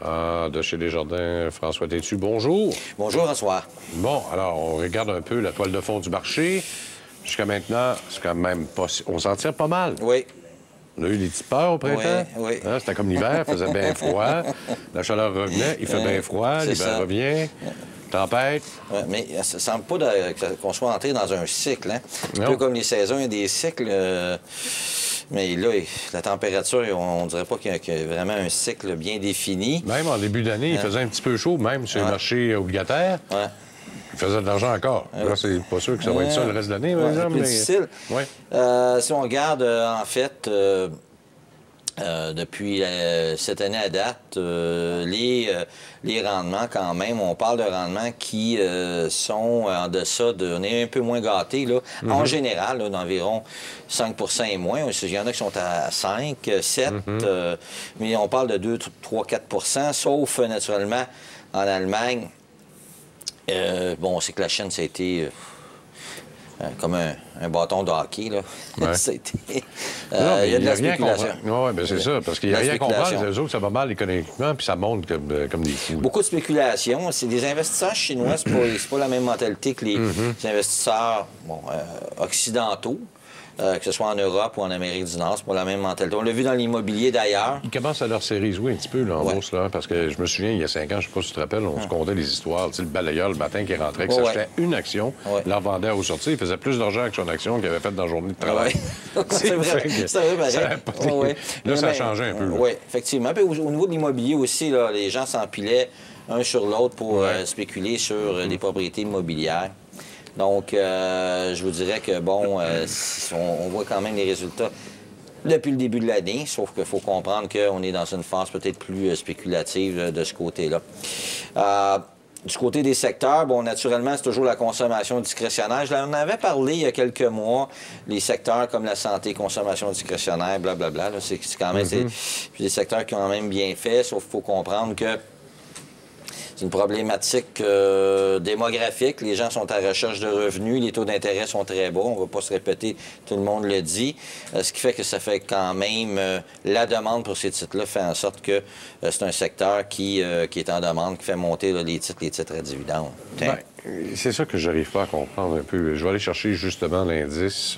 Ah, de chez Desjardins, François Tétu, bonjour. Bonjour, François. Bon, alors, on regarde un peu la toile de fond du marché. Jusqu'à maintenant, c'est quand même pas... On s'en tire pas mal. Oui. On a eu des petites peurs au printemps. Oui. Hein, c'était comme l'hiver, il faisait bien froid. La chaleur revenait, il fait bien froid, l'hiver revient. Tempête. Ouais, mais ça ne semble pas qu'on soit entré dans un cycle. Hein? Un peu comme les saisons, il y a des cycles. Mais là, la température, on dirait pas qu'il y a vraiment un cycle bien défini. Même en début d'année, il faisait un petit peu chaud, même sur les marchés obligataires. Ouais. Il faisait de l'argent encore. Là, c'est pas sûr que ça va être ça le reste de l'année, par exemple. C'est plus difficile. Si on regarde, en fait, depuis cette année à date, les rendements, quand même, on parle de rendements qui sont en deçà de... On est un peu moins gâtés, là. En général, là, d'environ 5 et moins. Il y en a qui sont à 5, 7, mais on parle de 2, 3, 4 sauf, naturellement, en Allemagne. Bon, c'est que la Chine, ça a été... comme un bâton de hockey, là. Ouais. Il y a de la spéculation. Oui, bien c'est ça, parce qu'il n'y a rien à comprendre. Les autres, ça va mal économiquement, puis ça monte comme des fous. Beaucoup de spéculation. C'est des investisseurs chinois, c'est pas la même mentalité que les investisseurs occidentaux. Que ce soit en Europe ou en Amérique du Nord, c'est pas la même mentalité. On l'a vu dans l'immobilier, d'ailleurs. Ils commencent à leur série jouer un petit peu là, en bourse, là, parce que je me souviens, il y a 5 ans, je ne sais pas si tu te rappelles, on se contait des histoires. Tu sais, le balayeur, le matin, qui rentrait, qui s'achetait une action, leur vendait au sortie, il faisait plus d'argent que son action qu'il avait fait dans la journée de travail. C'est vrai, pareil. Là, ça a changé un peu. Oui, effectivement. Puis, au niveau de l'immobilier aussi, là, les gens s'empilaient un sur l'autre pour spéculer sur des propriétés immobilières. Donc, je vous dirais que, bon, on voit quand même les résultats depuis le début de l'année, sauf qu'il faut comprendre qu'on est dans une phase peut-être plus spéculative de ce côté-là. Du côté des secteurs, bon, naturellement, c'est toujours la consommation discrétionnaire. Je en avais parlé il y a quelques mois, les secteurs comme la santé, consommation discrétionnaire, blablabla. C'est quand même des secteurs qui ont quand même bien fait, sauf qu'il faut comprendre que c'est une problématique démographique. Les gens sont à la recherche de revenus. Les taux d'intérêt sont très bas. On ne va pas se répéter, tout le monde le dit. Ce qui fait que ça fait quand même... la demande pour ces titres-là fait en sorte que c'est un secteur qui est en demande, qui fait monter là, les titres à dividendes. Bien, c'est ça que je n'arrive pas à comprendre un peu. Je vais aller chercher justement l'indice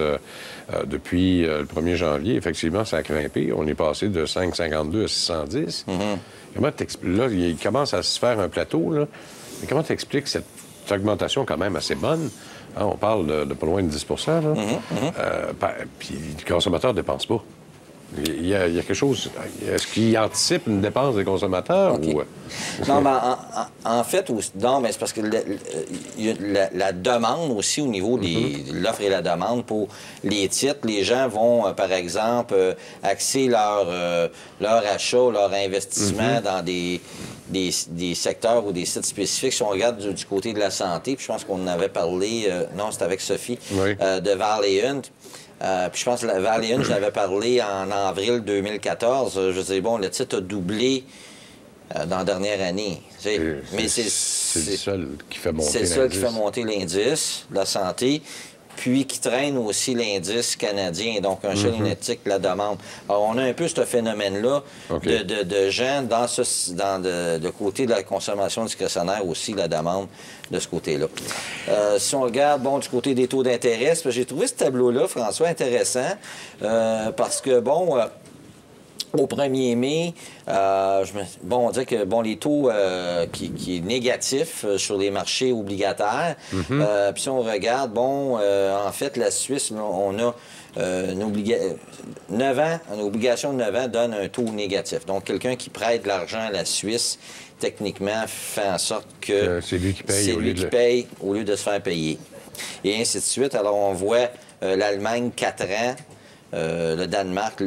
depuis le 1er janvier. Effectivement, ça a grimpé. On est passé de 5,52 à 610. Comment t'expliques? Là, il commence à se faire un plateau, là. Mais comment t'expliques cette augmentation quand même assez bonne? Hein, on parle de pas loin de 10 là. Puis le consommateur ne dépense pas. Il y a quelque chose... Est-ce qu'il anticipe une dépense des consommateurs? Ou... Non, mais en fait, non, mais c'est parce que la demande aussi au niveau de l'offre et la demande pour les titres, les gens vont, par exemple, axer leur achat, leur investissement dans des secteurs ou des sites spécifiques. Si on regarde du côté de la santé, puis je pense qu'on en avait parlé, non, c'était avec Sophie, de Valeant. Puis je pense que la Valeant, je l'avais parlé en avril 2014. Je disais, bon, le titre a doublé dans la dernière année. Mais c'est le seul qui fait monter l'indice. C'est le seul qui fait monter l'indice, la santé, puis qui traîne aussi l'indice canadien, donc un seul inétique, la demande. Alors, on a un peu ce phénomène-là de gens de côté de la consommation discrétionnaire aussi, la demande de ce côté-là. Si on regarde, bon, du côté des taux d'intérêt, j'ai trouvé ce tableau-là, François, intéressant, parce que, bon... Au 1er mai, on dirait que les taux qui est négatif sur les marchés obligataires. Puis si on regarde, en fait, la Suisse, là, on a une obligation de 9 ans donne un taux négatif. Donc, quelqu'un qui prête de l'argent à la Suisse, techniquement, fait en sorte que c'est lui qui paye, au lieu de se faire payer. Et ainsi de suite. Alors, on voit l'Allemagne, 4 ans. Le Danemark,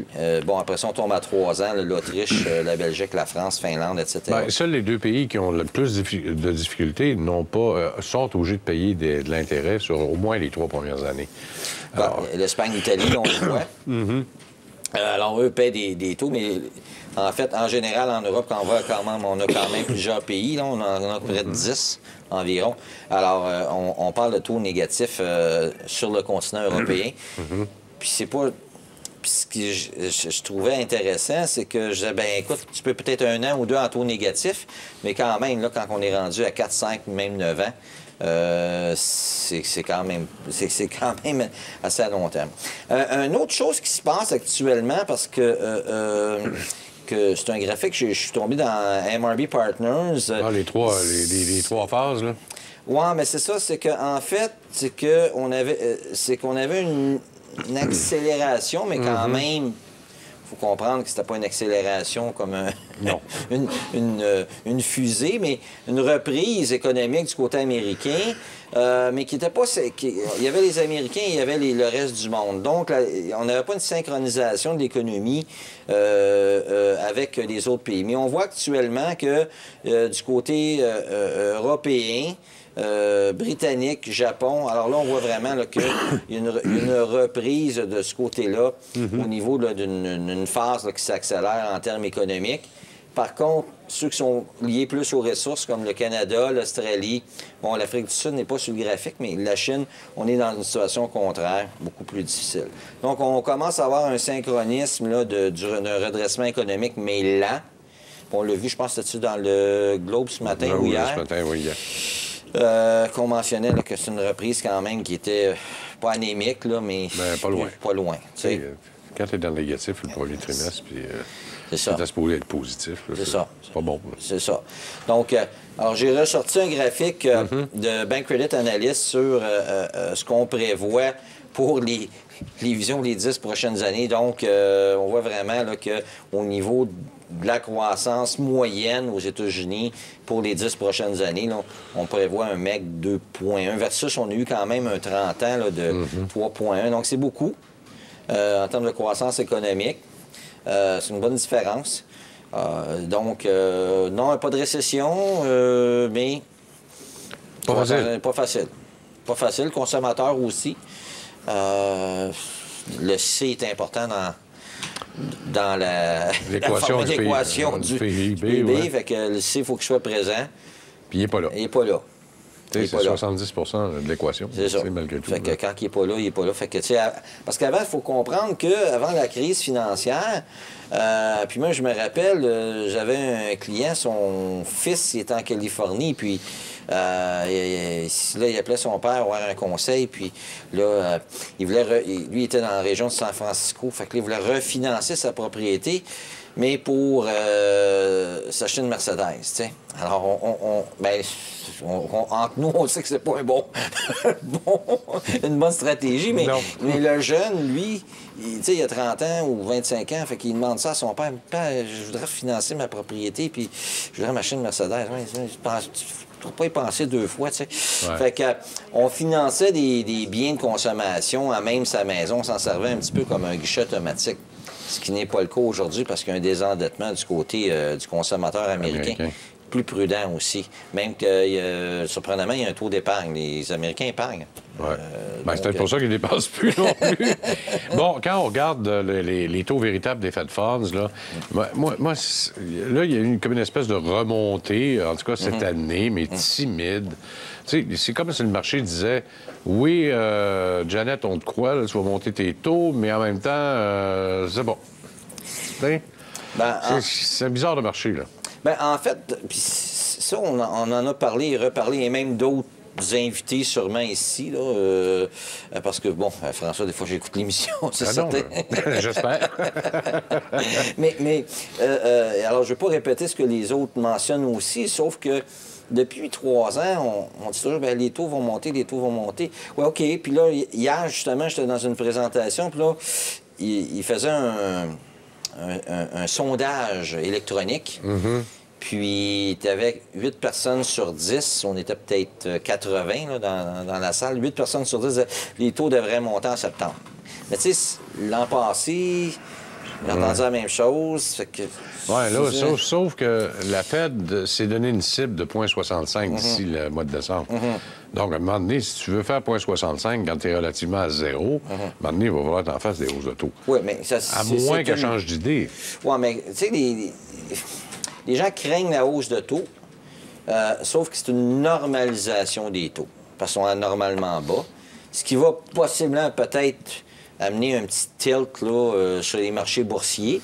après ça, on tombe à 3 ans, l'Autriche, la Belgique, la France, Finlande, etc. Bien, seuls les deux pays qui ont le plus de difficultés sont obligés de payer de l'intérêt sur au moins les 3 premières années. L'Espagne, l'Italie, on le voit. Alors, eux paient des taux, mais en fait, en général, en Europe, on a quand même plusieurs pays. Là, on en a près de 10 environ. Alors, on parle de taux négatifs sur le continent européen. Puis c'est pas... Puis ce que je trouvais intéressant, c'est que je disais, ben écoute, tu peux peut-être 1 an ou 2 en taux négatif, mais quand même, là, quand on est rendu à 4, 5, même 9 ans, c'est quand même assez à long terme. Une autre chose qui se passe actuellement, parce que c'est un graphique, je suis tombé dans MRB Partners. Les trois phases, là. Oui, mais c'est ça, c'est qu'en fait, c'est qu'on avait une accélération, mais quand même, il faut comprendre que c'était pas une accélération comme non. une fusée, mais une reprise économique du côté américain, mais qui n'était pas... Il y avait les Américains et il y avait le reste du monde. Donc, là, on n'avait pas une synchronisation de l'économie avec les autres pays. Mais on voit actuellement que du côté européen, britannique, Japon. Alors là, on voit vraiment qu'il y a une reprise de ce côté-là au niveau d'une phase qui s'accélère en termes économiques. Par contre, ceux qui sont liés plus aux ressources, comme le Canada, l'Australie, bon, l'Afrique du Sud n'est pas sur le graphique, mais la Chine, on est dans une situation contraire, beaucoup plus difficile. Donc, on commence à avoir un synchronisme là, d'un redressement économique, mais lent. On l'a vu, je pense, c'était dans le Globe ce matin ou hier. Ce matin, oui, hier. Qu'on mentionnait là, que c'est une reprise quand même qui était pas anémique, là, mais pas loin. Pas loin. Quand tu es dans le négatif le premier trimestre, puis c'est supposé être positif. C'est ça. C'est pas bon. C'est ça. Donc, alors j'ai ressorti un graphique de Bank Credit Analyst sur ce qu'on prévoit pour les visions des 10 prochaines années. Donc, on voit vraiment qu'au niveau de la croissance moyenne aux États-Unis pour les 10 prochaines années, là, on prévoit un MEC 2,1 versus on a eu quand même un 30 ans là, de 3,1. Donc, c'est beaucoup en termes de croissance économique. C'est une bonne différence. Donc, non, pas de récession, mais pas facile. Pas facile. Pas facile. Le consommateur aussi. Le C est important dans l'équation du PIB. Ouais. Fait que le C, il faut qu'il soit présent. Puis il n'est pas là. Il n'est pas là. C'est 70 de l'équation. C'est ça. Malgré tout. Fait que quand il n'est pas là, il n'est pas là. Fait que, parce qu'avant, il faut comprendre qu'avant la crise financière, puis moi, je me rappelle, j'avais un client, son fils, il était en Californie, puis il appelait son père avoir un conseil, puis là, lui, il était dans la région de San Francisco, fait que là, il voulait refinancer sa propriété, mais pour s'acheter une Mercedes, tu sais. Alors, entre nous, on sait que c'est pas une bonne stratégie, mais le jeune, lui, il a 30 ans ou 25 ans, fait qu'il demande ça à son père. Père, je voudrais financer ma propriété, puis je voudrais m'acheter une Mercedes. Ouais, je ne pas y penser 2 fois, tu sais. Ouais. Fait que on finançait des biens de consommation à même sa maison. On s'en servait un petit peu comme un guichet automatique. Ce qui n'est pas le cas aujourd'hui parce qu'il y a un désendettement du côté du consommateur américain. Plus prudent aussi. Même que, surprenamment, il y a un taux d'épargne. Les Américains épargnent. Ouais. C'est peut-être pour ça qu'ils ne dépensent plus non plus. Bon, quand on regarde les taux véritables des Fed Funds, là, moi là, il y a eu comme une espèce de remontée, en tout cas cette année, mais timide. Tu sais, c'est comme si le marché disait oui, Janet, on te croit, là, tu vas monter tes taux, mais en même temps, c'est bon. C'est bizarre de marché, là. Bien, en fait, puis ça, on en a parlé et reparlé, et même d'autres invités sûrement ici, là, parce que, bon, François, des fois, j'écoute l'émission, c'est certain. J'espère. mais alors, je ne vais pas répéter ce que les autres mentionnent aussi, sauf que depuis 3 ans, on dit toujours, bien, les taux vont monter, les taux vont monter. Oui, OK. Puis là, hier, justement, j'étais dans une présentation, puis là, il faisait un sondage électronique. Puis, tu avais 8 personnes sur 10, on était peut-être 80 là, dans la salle, 8 personnes sur 10, les taux devraient monter en septembre. Mais tu sais, l'an passé, j'ai entendu la même chose. Oui, là, sauf que la Fed s'est donné une cible de 0,65 d'ici le mois de décembre. Donc, à un moment donné, si tu veux faire 0,65 quand tu es relativement à zéro, à un moment donné, il va falloir que tu en fasses des hausses de taux. Oui, mais ça, à moins qu'elle change d'idée. Oui, mais tu sais, les gens craignent la hausse de taux, sauf que c'est une normalisation des taux, parce qu'on est normalement bas, ce qui va possiblement peut-être amener un petit tilt là, sur les marchés boursiers.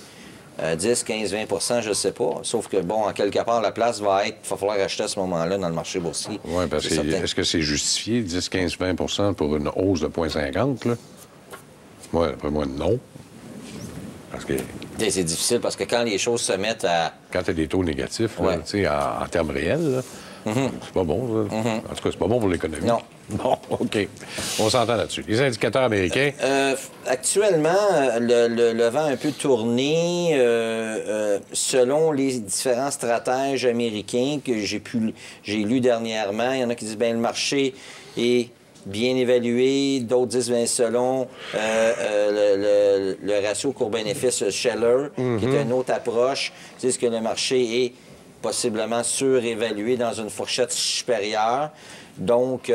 10, 15, 20 je ne sais pas. Sauf que, bon, en quelque part, la place va être... Il va falloir acheter à ce moment-là dans le marché boursier. Oui, parce que est-ce que c'est justifié, 10, 15, 20 pour une hausse de 0,50 là? Moi, après moi, non. Parce que... C'est difficile parce que quand les choses se mettent à... Quand tu as des taux négatifs, là, en termes réels, là, c'est pas bon. Ça. En tout cas, c'est pas bon pour l'économie. Non. Bon, OK. On s'entend là-dessus. Les indicateurs américains... Actuellement, le vent a un peu tourné selon les différents stratèges américains que j'ai lus dernièrement. Il y en a qui disent, bien, le marché est bien évalué. D'autres disent, bien, selon le ratio court-bénéfice Sheller, qui est une autre approche, disent que le marché est possiblement surévalué dans une fourchette supérieure. Donc,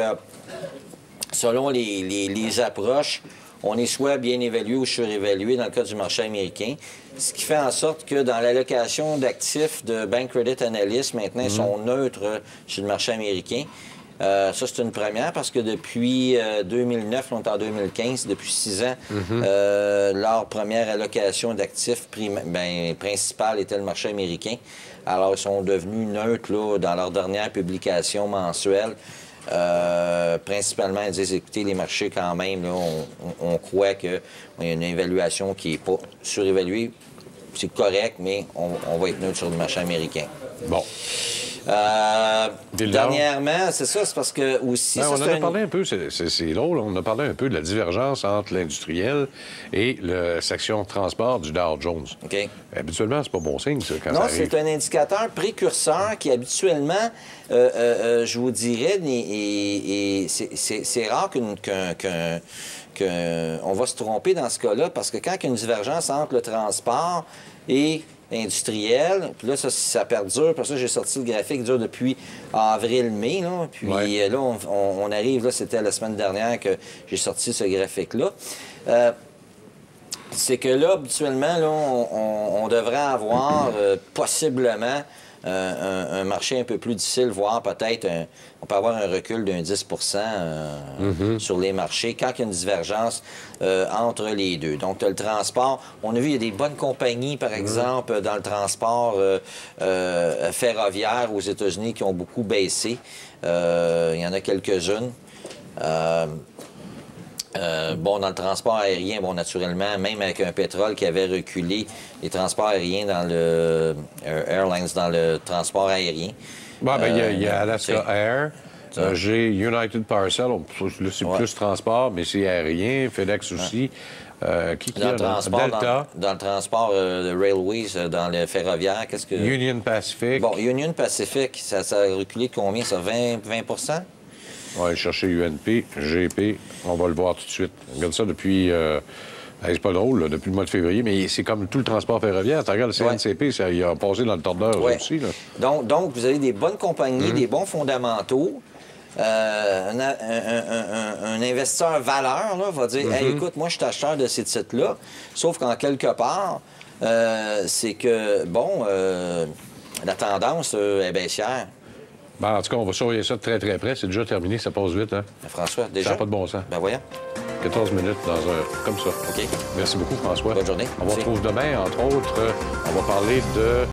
selon les approches, on est soit bien évalué ou surévalué dans le cas du marché américain, ce qui fait en sorte que dans l'allocation d'actifs de Bank Credit Analyst, maintenant, ils sont neutres sur le marché américain. Ça, c'est une première parce que depuis 2009, on est en 2015, depuis 6 ans, leur première allocation d'actifs principale était le marché américain. Alors, ils sont devenus neutres là, dans leur dernière publication mensuelle. Principalement, ils disent, écoutez, les marchés, quand même, là, on croit qu'il y a une évaluation qui n'est pas surévaluée. C'est correct, mais on va être neutre sur le marché américain. Bon. Dernièrement, c'est ça, c'est parce que aussi... Ben, on en a parlé un peu, c'est drôle, on a parlé un peu de la divergence entre l'industriel et la section transport du Dow Jones. OK. Habituellement, c'est pas bon signe, ça, quand ça arrive. Non, c'est un indicateur précurseur qui, habituellement, je vous dirais, c'est rare qu'on va se tromper dans ce cas-là, parce que quand il y a une divergence entre le transport et industriel, puis là, ça perdure. Pour ça, j'ai sorti le graphique qui dure depuis avril-mai. Puis là, on arrive, là, c'était la semaine dernière que j'ai sorti ce graphique-là. C'est que là, habituellement, là, on devrait avoir possiblement un marché un peu plus difficile, voire peut-être on peut avoir un recul d'un 10 sur les marchés quand il y a une divergence entre les deux. Donc, tu as le transport. On a vu, il y a des bonnes compagnies, par exemple, dans le transport ferroviaire aux États-Unis qui ont beaucoup baissé. Il y en a quelques-unes. Dans le transport aérien, naturellement, même avec un pétrole qui avait reculé, les transports aériens dans le Airlines, dans le transport aérien. Il y a Alaska Air. J'ai United Parcel, c'est plus transport, mais c'est aérien. FedEx aussi. Dans le transport, Delta. Dans le transport de Railways, dans le ferroviaire, qu'est-ce que... Union Pacific. Bon, Union Pacific, ça a reculé de combien, ça? 20 On va aller chercher UNP, GP, on va le voir tout de suite. On regarde ça depuis... c'est pas drôle, là, depuis le mois de février, mais c'est comme tout le transport ferroviaire. Tu regardes le CNCP, ça, il a passé dans le tordeur aussi. Là. Donc, vous avez des bonnes compagnies, des bons fondamentaux. Un investisseur valeur là, va dire hey, écoute, moi, je suis acheteur de ces titres-là. Sauf qu'en quelque part, c'est que, la tendance est baissière. En tout cas, on va surveiller ça de très, très près. C'est déjà terminé, ça passe vite, hein? François, déjà? Ça n'a pas de bon sens. Voyons. 14 minutes dans un... comme ça. OK. Merci beaucoup, François. Bonne journée. On vous retrouve demain, entre autres, on va parler de...